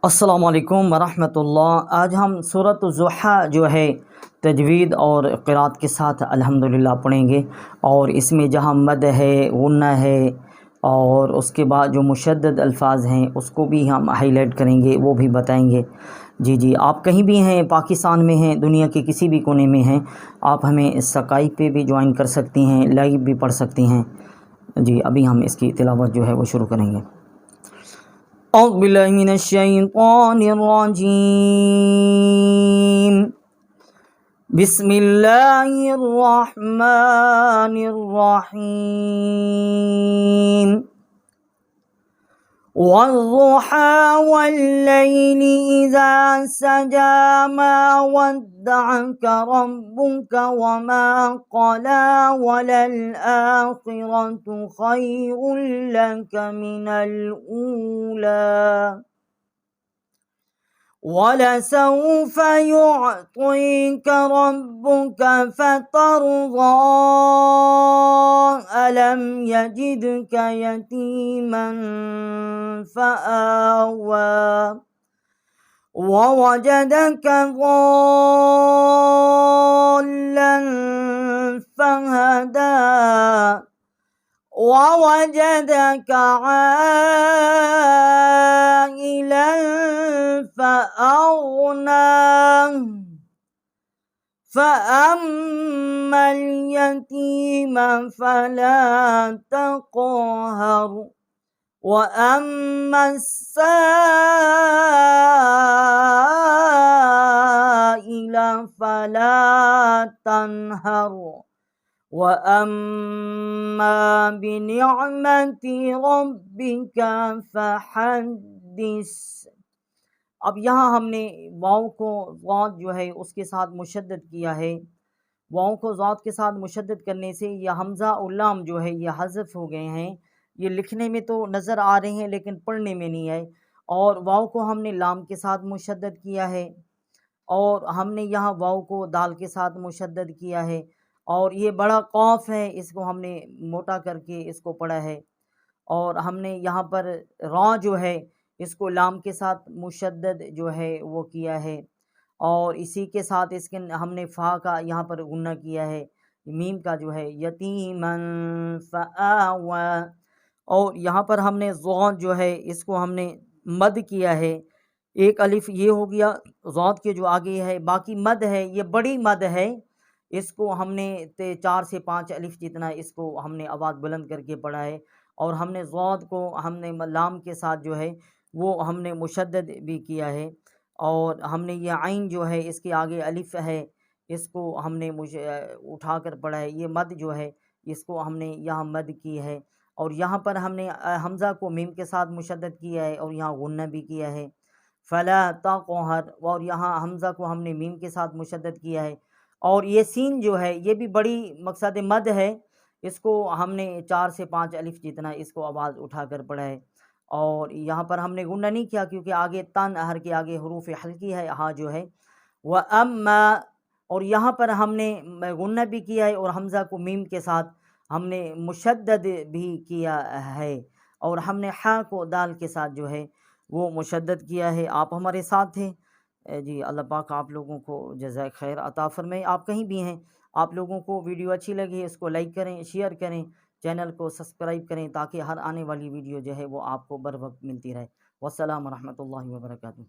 السلام علیکم ورحمۃ اللہ۔ آج ہم سورۃ الضحیٰ جو ہے تجوید اور قرات کے ساتھ الحمدللہ پڑھیں گے، اور اس میں جہاں مد ہے، غنہ ہے، اور اس کے بعد جو مشدد الفاظ ہیں اس کو بھی ہم ہائی لائٹ کریں گے، وہ بھی بتائیں گے۔ جی آپ کہیں بھی ہیں، پاکستان میں ہیں، دنیا کے کسی بھی کونے میں ہیں، آپ ہمیں اسکائپ پہ بھی جوائن کر سکتی ہیں، لائیو بھی پڑھ سکتی ہیں۔ جی ابھی ہم اس کی تلاوت جو ہے وہ شروع کریں گے۔ اعوذ باللہ من الشیطان الرجیم، بسم اللہ الرحمن الرحیم۔ والضحى والليل إذا سجى ما ودعك ربك وما قلى وللآخرة خير لك من الأولى وَلَسَوْفَ يُعْطِيكَ رَبُّكَ فَتَرْضَىٰ أَلَمْ يَجِدْكَ يَتِيمًا فَآوَىٰ وَوَجَدَكَ ضَالًّا فَهَدَىٰ وَوَجَدَكَ عَائِلًا فَأَغْنَىٰ فَأَمَّا الْيَتِيمَ فَلَا تَقْهَرْ وَأَمَّا السَّائِلَ فَلَا تَنْهَرْ وَأَمَّا بِنِعْمَةِ رَبِّكَ فَحَدِّثْ۔ اب یہاں ہم نے واؤ کو ضاد جو ہے اس کے ساتھ مشدد کیا ہے۔ واؤ کو ضاد کے ساتھ مشدد کرنے سے یہ حمزہ اور لام جو ہے یہ حذف ہو گئے ہیں۔ یہ لکھنے میں تو نظر آ رہے ہیں لیکن پڑھنے میں نہیں ہے۔ اور واؤ کو ہم نے لام کے ساتھ مشدد کیا ہے، اور ہم نے یہاں واؤ کو دال کے ساتھ مشدد کیا ہے، اور یہ بڑا قاف ہے، اس کو ہم نے موٹا کر کے اس کو پڑھا ہے، اور ہم نے یہاں پر را جو ہے اس کو لام کے ساتھ مشدد جو ہے وہ کیا ہے، اور اسی کے ساتھ اس کے ہم نے فا کا یہاں پر غنہ کیا ہے، میم کا جو ہے یتیمن فآوا، اور یہاں پر ہم نے ضاد جو ہے اس کو ہم نے مد کیا ہے۔ ایک الف یہ ہو گیا ضاد کے جو آگے ہے، باقی مد ہے یہ بڑی مد ہے، اس کو ہم نے 4 سے 5 الف جتنا اس کو ہم نے آواز بلند کر کے پڑھا ہے، اور ہم نے ضاد کو ہم نے لام کے ساتھ جو ہے وہ ہم نے مشدد بھی کیا ہے، اور ہم نے یہ عین جو ہے اس کے آگے الف ہے اس کو ہم نے اٹھا کر پڑھا ہے، یہ مد جو ہے اس کو ہم نے یہاں مد کی ہے، اور یہاں پر ہم نے حمزہ کو میم کے ساتھ مشدد کیا ہے اور یہاں غنہ بھی کیا ہے، فلا تقہر، اور یہاں حمزہ کو ہم نے میم کے ساتھ مشدد کیا ہے، اور یہ سین جو ہے یہ بھی بڑی مقصد مد ہے، اس کو ہم نے 4 سے 5 الف جتنا اس کو آواز اٹھا کر پڑھا ہے، اور یہاں پر ہم نے غنہ نہیں کیا کیونکہ آگے تن ہر کے آگے حروف حلقی ہے ہاں جو ہے، وَأَمَّا، اور یہاں پر ہم نے غنہ بھی کیا ہے اور حمزہ کو میم کے ساتھ ہم نے مشدد بھی کیا ہے، اور ہم نے حا کو دال کے ساتھ جو ہے وہ مشدد کیا ہے۔ آپ ہمارے ساتھ تھے جی، اللہ پاک آپ لوگوں کو جزائے خیر عطا فرمائے۔ آپ کہیں بھی ہیں، آپ لوگوں کو ویڈیو اچھی لگی اس کو لائک کریں، شیئر کریں، چینل کو سبسکرائب کریں تاکہ ہر آنے والی ویڈیو جو ہے وہ آپ کو بر وقت ملتی رہے۔ والسلام ورحمۃ اللہ وبرکاتہ۔